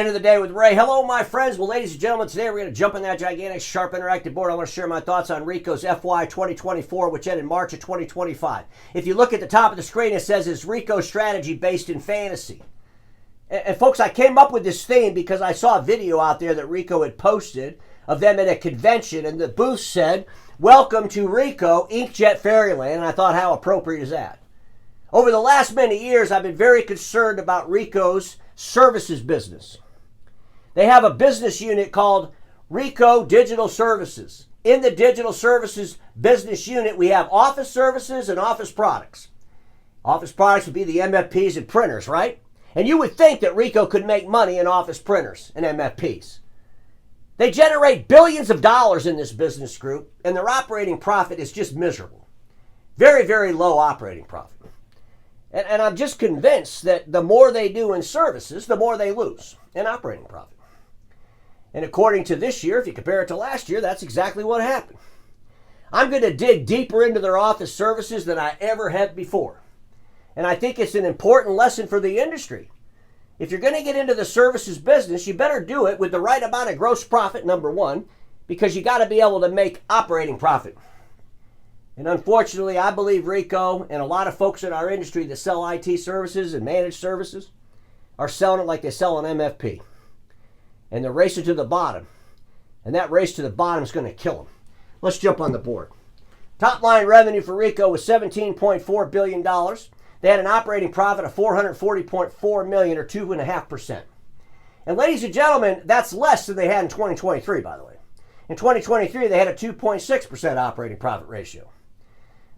End of the day with Ray. Hello, my friends. Well, ladies and gentlemen, today we're going to jump in that gigantic, sharp, interactive board. I want to share my thoughts on Ricoh's FY24, which ended in March of 2025. If you look at the top of the screen, it says it's Ricoh strategy based in fantasy. And folks, I came up with this theme because I saw a video out there that Ricoh had posted of them at a convention, and the booth said, "Welcome to Ricoh Inkjet Fairyland," and I thought, how appropriate is that? Over the last many years, I've been very concerned about Ricoh's services business. They have a business unit called Ricoh Digital Services. In the digital services business unit, we have office services and office products. Office products would be the MFPs and printers, right? And you would think that Ricoh could make money in office printers and MFPs. They generate billions of dollars in this business group, and their operating profit is just miserable. Very, very low operating profit. And I'm just convinced that the more they do in services, the more they lose in operating profit. And according to this year, if you compare it to last year, that's exactly what happened. I'm going to dig deeper into their office services than I ever have before. And I think it's an important lesson for the industry. If you're going to get into the services business, you better do it with the right amount of gross profit, number one, because you got to be able to make operating profit. And unfortunately, I believe Ricoh and a lot of folks in our industry that sell IT services and managed services are selling it like they sell an MFP. And they're racing to the bottom. And that race to the bottom is going to kill them. Let's jump on the board. Top line revenue for Ricoh was $17.4 billion. They had an operating profit of $440.4 million, or 2.5%. And ladies and gentlemen, that's less than they had in 2023, by the way. In 2023, they had a 2.6% operating profit ratio.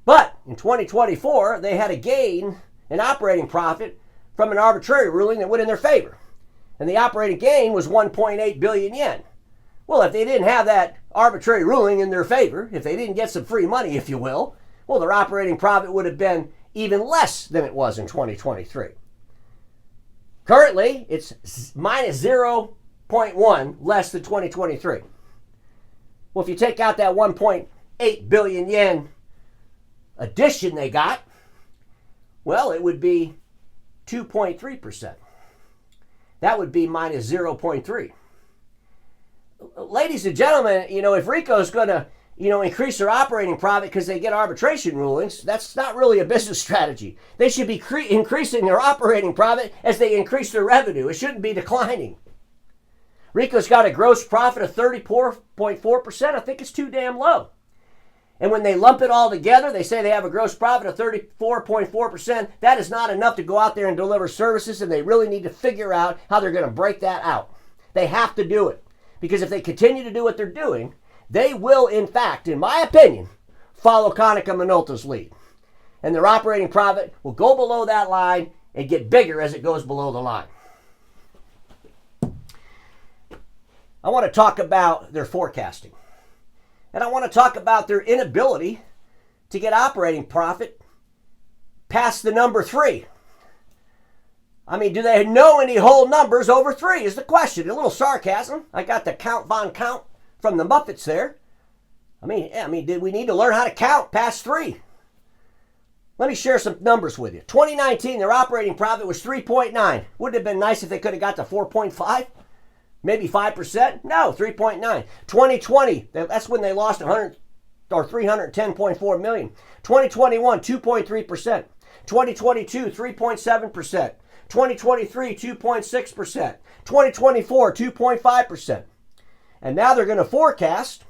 But in 2024, they had a gain in operating profit from an arbitrary ruling that went in their favor. And the operating gain was 1.8 billion yen. Well, if they didn't have that arbitrary ruling in their favor, if they didn't get some free money, if you will, well, their operating profit would have been even less than it was in 2023. Currently, it's minus 0.1 less than 2023. Well, if you take out that 1.8 billion yen addition they got, well, it would be 2.3%. That would be minus 0.3. Ladies and gentlemen, if Ricoh's going to, increase their operating profit because they get arbitration rulings, that's not really a business strategy. They should be increasing their operating profit as they increase their revenue. It shouldn't be declining. Ricoh's got a gross profit of 34.4%. I think it's too damn low. And when they lump it all together, they say they have a gross profit of 34.4%. That is not enough to go out there and deliver services, and they really need to figure out how they're going to break that out. They have to do it. Because if they continue to do what they're doing, they will, in fact, in my opinion, follow Konica Minolta's lead. And their operating profit will go below that line and get bigger as it goes below the line. I want to talk about their forecasting. And I want to talk about their inability to get operating profit past the number 3. I mean, do they know any whole numbers over 3 is the question. A little sarcasm. I got the Count Von Count from the Muppets there. I mean, did we need to learn how to count past 3? Let me share some numbers with you. 2019, their operating profit was 3.9. Wouldn't it have been nice if they could have got to 4.5? Maybe 5%? No, 3.9. 2020, that's when they lost 310.4 million. 2021, 2.3%. 2022, 3.7%. 2023, 2.6%. 2024, 2.5%. And now they're going to forecast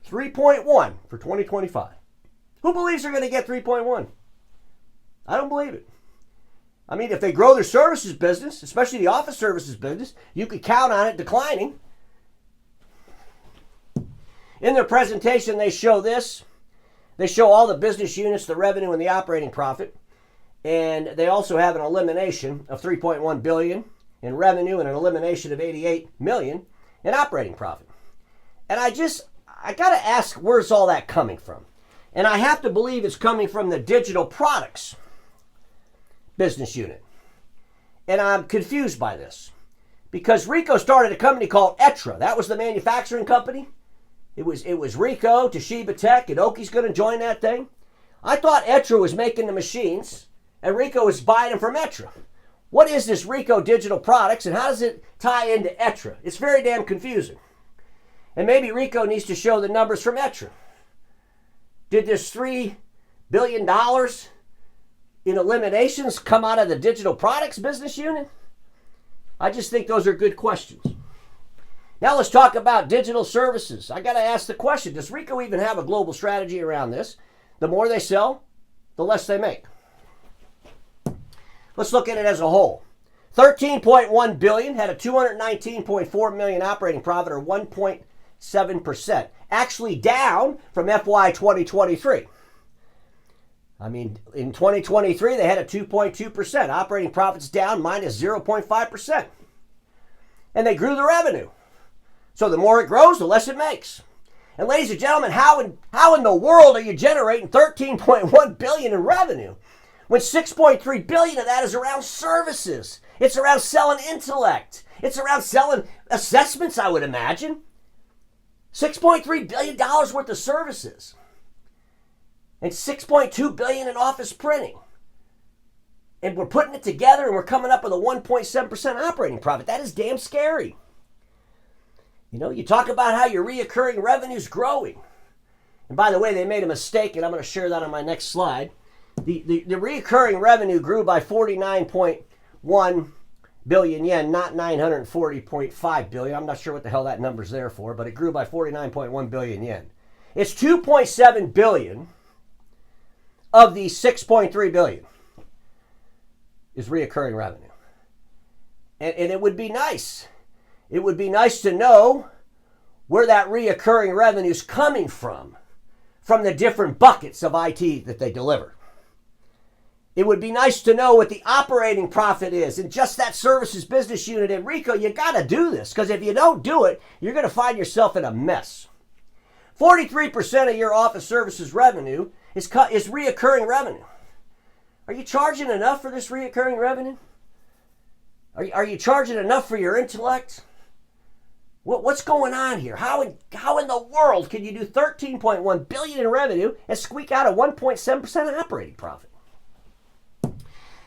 3.1 for 2025. Who believes they're going to get 3.1? I don't believe it. I mean, if they grow their services business, especially the office services business, you could count on it declining. In their presentation, they show this. They show all the business units, the revenue, and the operating profit. And they also have an elimination of 3.1 billion in revenue and an elimination of 88 million in operating profit. And I got to ask, where's all that coming from? And I have to believe it's coming from the digital products business unit. And I'm confused by this because Ricoh started a company called Etra. That was the manufacturing company. It was Ricoh, Toshiba Tech, and Oki's going to join that thing. I thought Etra was making the machines and Ricoh was buying them from Etra. What is this Ricoh Digital Products and how does it tie into ETRA? It's very damn confusing. And maybe Ricoh needs to show the numbers from ETRA. Did this $3 billion in eliminations come out of the digital products business unit? I just think those are good questions. Now let's talk about digital services. I got to ask the question, does Ricoh even have a global strategy around this? The more they sell, the less they make. Let's look at it as a whole. 13.1 billion, had a 219.4 million operating profit, or 1.7%. Actually down from FY 2023. I mean, in 2023, they had a 2.2%. Operating profits down minus 0.5%. And they grew the revenue. So the more it grows, the less it makes. And ladies and gentlemen, how in the world are you generating 13.1 billion in revenue when 6.3 billion of that is around services? It's around selling intellect. It's around selling assessments, I would imagine. $6.3 billion worth of services. And $6.2 billion in office printing. And we're putting it together and we're coming up with a 1.7% operating profit. That is damn scary. You know, you talk about how your reoccurring revenue is growing. And by the way, they made a mistake, and I'm going to share that on my next slide. The reoccurring revenue grew by 49.1 billion yen, not 940.5 billion. I'm not sure what the hell that number's there for, but it grew by 49.1 billion yen. It's 2.7 billion of the 6.3 billion is reoccurring revenue. And it would be nice. It would be nice to know where that reoccurring revenue is coming from the different buckets of IT that they deliver. It would be nice to know what the operating profit is in just that services business unit in Ricoh. You got to do this, because if you don't do it, you're going to find yourself in a mess. 43% of your office services revenue is reoccurring revenue. Are you charging enough for this reoccurring revenue? Are you charging enough for your intellect? What's going on here? How in the world can you do 13.1 billion in revenue and squeak out a 1.7% operating profit?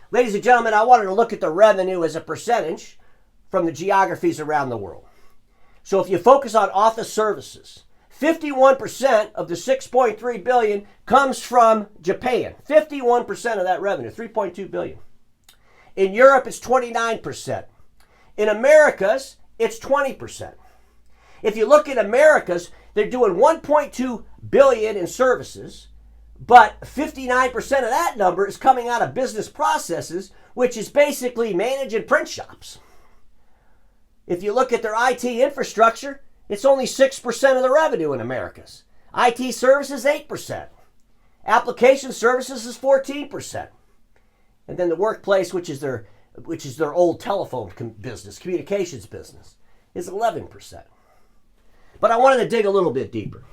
Ladies and gentlemen, I wanted to look at the revenue as a percentage from the geographies around the world. So if you focus on office services, 51% of the 6.3 billion comes from Japan. 51% of that revenue, 3.2 billion. In Europe, it's 29%. In Americas, it's 20%. If you look at Americas, they're doing 1.2 billion in services, but 59% of that number is coming out of business processes, which is basically managing print shops. If you look at their IT infrastructure, it's only 6% of the revenue in Americas. IT services, 8%. Application services is 14%. And then the workplace, which is their old telephone business, communications business, is 11%. But I wanted to dig a little bit deeper.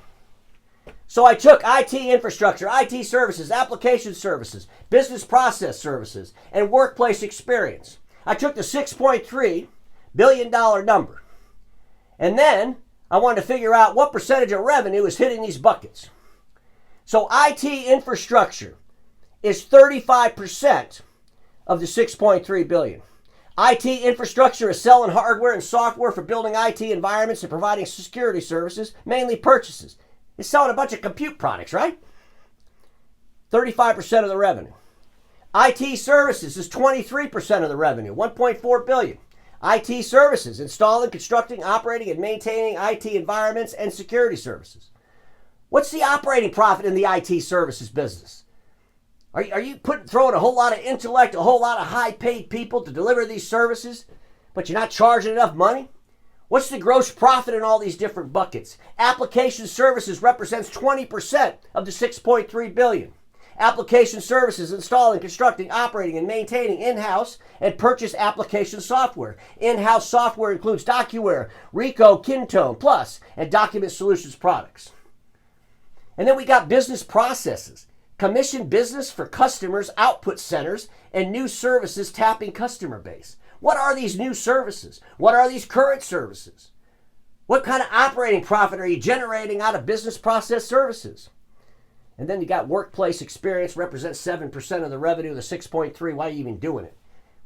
So I took IT infrastructure, IT services, application services, business process services, and workplace experience. I took the $6.3 billion number. And then I wanted to figure out what percentage of revenue is hitting these buckets. So IT infrastructure is 35% of the 6.3 billion. IT infrastructure is selling hardware and software for building IT environments and providing security services, mainly purchases. It's selling a bunch of compute products, right? 35% of the revenue. IT services is 23% of the revenue, 1.4 billion. IT services, installing, constructing, operating, and maintaining IT environments and security services. What's the operating profit in the IT services business? Are you throwing a whole lot of intellect, a whole lot of high-paid people to deliver these services, but you're not charging enough money? What's the gross profit in all these different buckets? Application services represents 20% of the 6.3 billion. Application services, installing, constructing, operating, and maintaining in-house and purchase application software. In-house software includes DocuWare, Ricoh, Kintone, Plus, and Document Solutions products. And then we got business processes. Commission business for customers, output centers, and new services tapping customer base. What are these new services? What are these current services? What kind of operating profit are you generating out of business process services? And then you got workplace experience, represents 7% of the revenue of the 6.3. Why are you even doing it?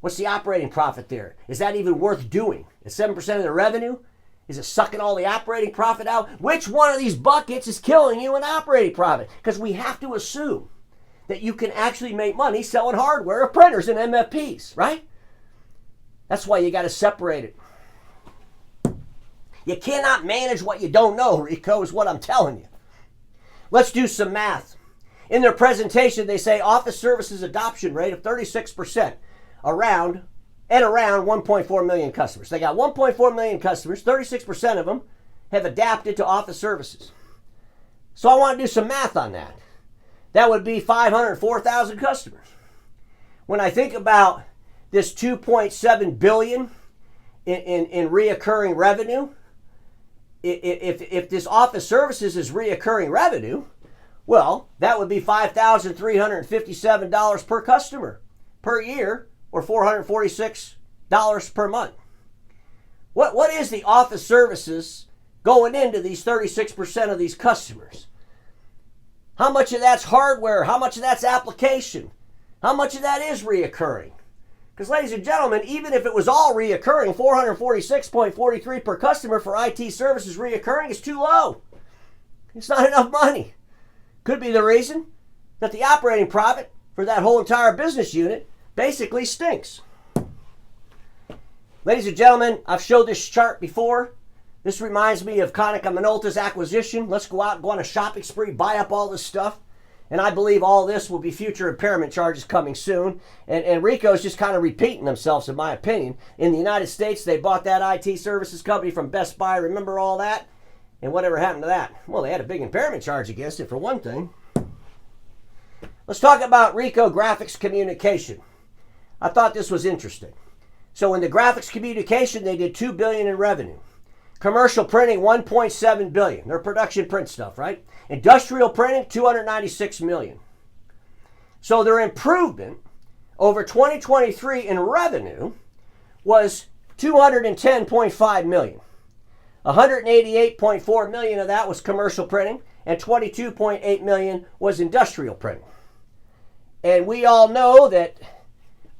What's the operating profit there? Is that even worth doing? At 7% of the revenue? Is it sucking all the operating profit out? Which one of these buckets is killing you in operating profit? Because we have to assume that you can actually make money selling hardware or printers and MFPs, right? That's why you got to separate it. You cannot manage what you don't know, Ricoh, is what I'm telling you. Let's do some math. In their presentation, they say office services adoption rate of 36% around 1.4 million customers. They got 1.4 million customers. 36% of them have adapted to office services. So I want to do some math on that. That would be 504,000 customers. When I think about this 2.7 billion in reoccurring revenue, if this office services is reoccurring revenue, well, that would be $5,357 per customer per year, or $446 per month. What is the office services going into these 36% of these customers? How much of that's hardware? How much of that's application? How much of that is reoccurring? Because, ladies and gentlemen, even if it was all reoccurring, 446.43 per customer for IT services reoccurring is too low. It's not enough money. Could be the reason that the operating profit for that whole entire business unit basically stinks. Ladies and gentlemen, I've showed this chart before. This reminds me of Konica Minolta's acquisition. Let's go out and go on a shopping spree, buy up all this stuff. And I believe all this will be future impairment charges coming soon. And Ricoh's just kind of repeating themselves, in my opinion. In the United States, they bought that IT services company from Best Buy. Remember all that? And whatever happened to that? Well, they had a big impairment charge against it, for one thing. Let's talk about Ricoh Graphics Communication. I thought this was interesting. So in the graphics communication, they did $2 billion in revenue. Commercial printing, $1.7 billion. Their production print stuff, right? Industrial printing, $296 million. So their improvement over 2023 in revenue was $210.5 million. $188.4 million of that was commercial printing, and $22.8 million was industrial printing. And we all know that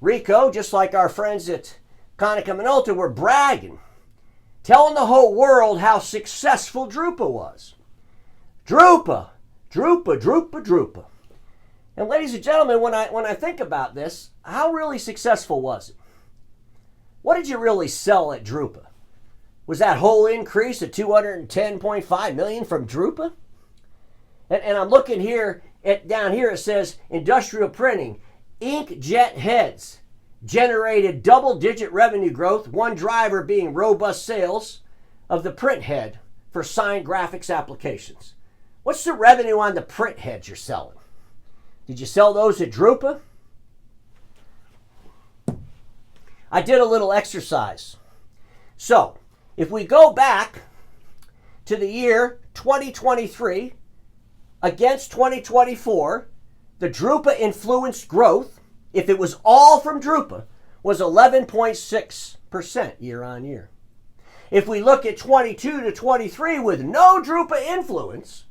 Ricoh, just like our friends at Konica Minolta, were bragging, telling the whole world how successful Drupa was. Drupa. And ladies and gentlemen, when I think about this, how really successful was it? What did you really sell at Drupa? Was that whole increase of $210.5 million from Drupa? And I'm looking here, down here it says industrial printing, inkjet heads generated double-digit revenue growth, one driver being robust sales of the print head for signed graphics applications. What's the revenue on the print heads you're selling? Did you sell those at Drupa? I did a little exercise. So, if we go back to the year 2023 against 2024, the Drupa influenced growth, if it was all from Drupa, was 11.6% year on year. If we look at 22 to 23 with no Drupa influence,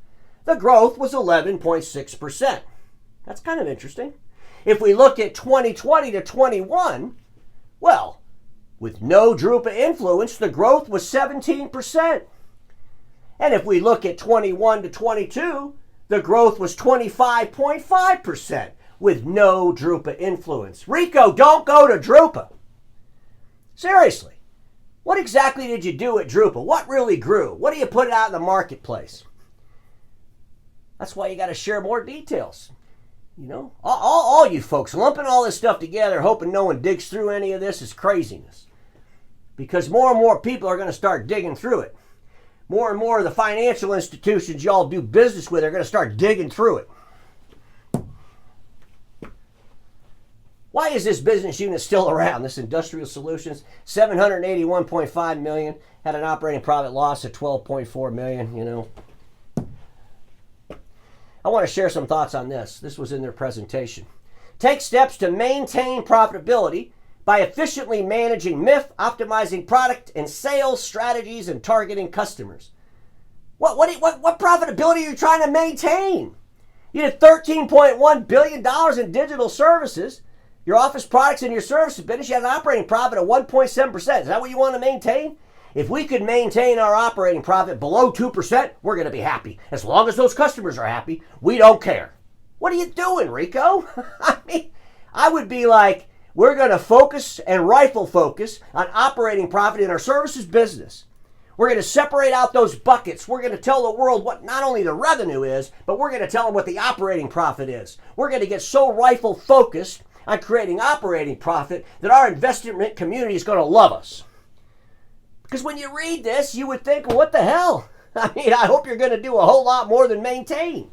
the growth was 11.6%. That's kind of interesting. If we look at 2020 to 21, well, with no Drupa influence, the growth was 17%. And if we look at 21 to 22, the growth was 25.5% with no Drupa influence. Ricoh, don't go to Drupa. Seriously, what exactly did you do at Drupa? What really grew? What do you put out in the marketplace? That's why you got to share more details. You know, all you folks lumping all this stuff together, hoping no one digs through any of this, is craziness. Because more and more people are going to start digging through it. More and more of the financial institutions y'all do business with are going to start digging through it. Why is this business unit still around? This Industrial Solutions, $781.5 million, had an operating profit loss of $12.4 million, you know. I want to share some thoughts on this. This was in their presentation. Take steps to maintain profitability by efficiently managing MIF, optimizing product and sales strategies, and targeting customers. What profitability are you trying to maintain? You did $13.1 billion in digital services, Your office products and your services business, you have an operating profit of 1.7%. Is that what you want to maintain? If we could maintain our operating profit below 2%, we're going to be happy. As long as those customers are happy, we don't care. What are you doing, Ricoh? I mean, I would be like, we're going to focus and rifle focus on operating profit in our services business. We're going to separate out those buckets. We're going to tell the world what not only the revenue is, but we're going to tell them what the operating profit is. We're going to get so rifle focused on creating operating profit that our investment community is going to love us. Because when you read this, you would think, well, what the hell? I mean, I hope you're going to do a whole lot more than maintain.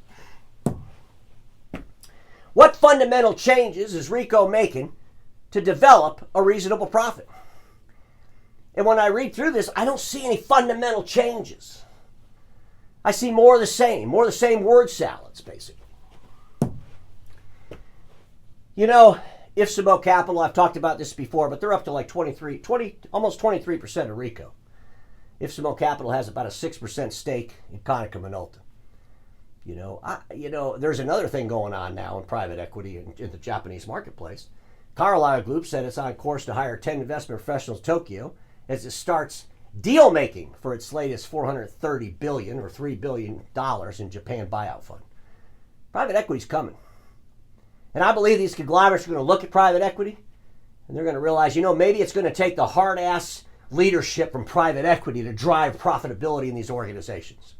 What fundamental changes is Ricoh making to develop a reasonable profit? And when I read through this, I don't see any fundamental changes. I see more of the same word salads, basically. You know, Ifsamo Capital, I've talked about this before, but they're up to like almost 23% of Ricoh. Ifsamo Capital has about a 6% stake in Konica Minolta. There's another thing going on now in private equity in the Japanese marketplace. Carlyle Group said it's on course to hire 10 investment professionals in Tokyo as it starts deal making for its latest $430 billion or $3 billion in Japan buyout fund. Private equity's coming. And I believe these conglomerates are going to look at private equity and they're going to realize, maybe it's going to take the hard-ass leadership from private equity to drive profitability in these organizations.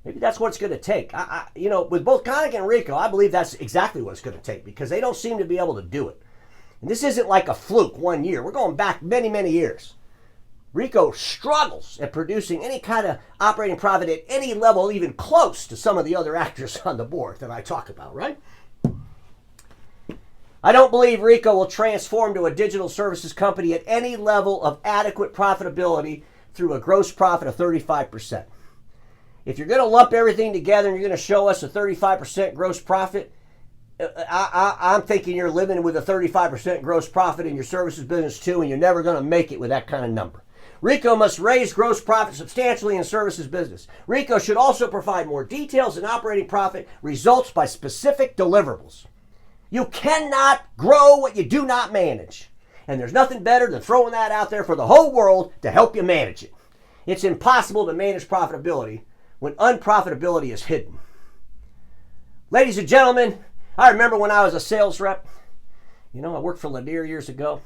Maybe that's what it's going to take. With both Konica and Ricoh, I believe that's exactly what it's going to take because they don't seem to be able to do it. And this isn't like a fluke 1 year. We're going back many, many years. Ricoh struggles at producing any kind of operating profit at any level, even close to some of the other actors on the board that I talk about, right? I don't believe Ricoh will transform to a digital services company at any level of adequate profitability through a gross profit of 35%. If you're going to lump everything together and you're going to show us a 35% gross profit, I'm thinking you're living with a 35% gross profit in your services business too, and you're never going to make it with that kind of number. Ricoh must raise gross profit substantially in services business. Ricoh should also provide more details in operating profit results by specific deliverables. You cannot grow what you do not manage. And there's nothing better than throwing that out there for the whole world to help you manage it. It's impossible to manage profitability when unprofitability is hidden. Ladies and gentlemen, I remember when I was a sales rep. I worked for Lanier years ago.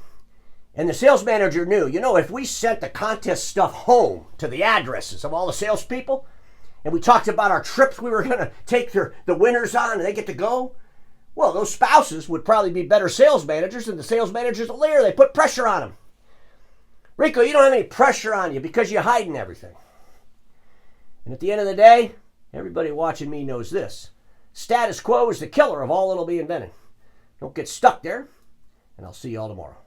And the sales manager knew, if we sent the contest stuff home to the addresses of all the salespeople, and we talked about our trips we were going to take the winners on and they get to go, well, those spouses would probably be better sales managers than the sales managers at Lear. They put pressure on them. Ricoh, you don't have any pressure on you because you're hiding everything. And at the end of the day, everybody watching me knows this. Status quo is the killer of all that'll be invented. Don't get stuck there, and I'll see you all tomorrow.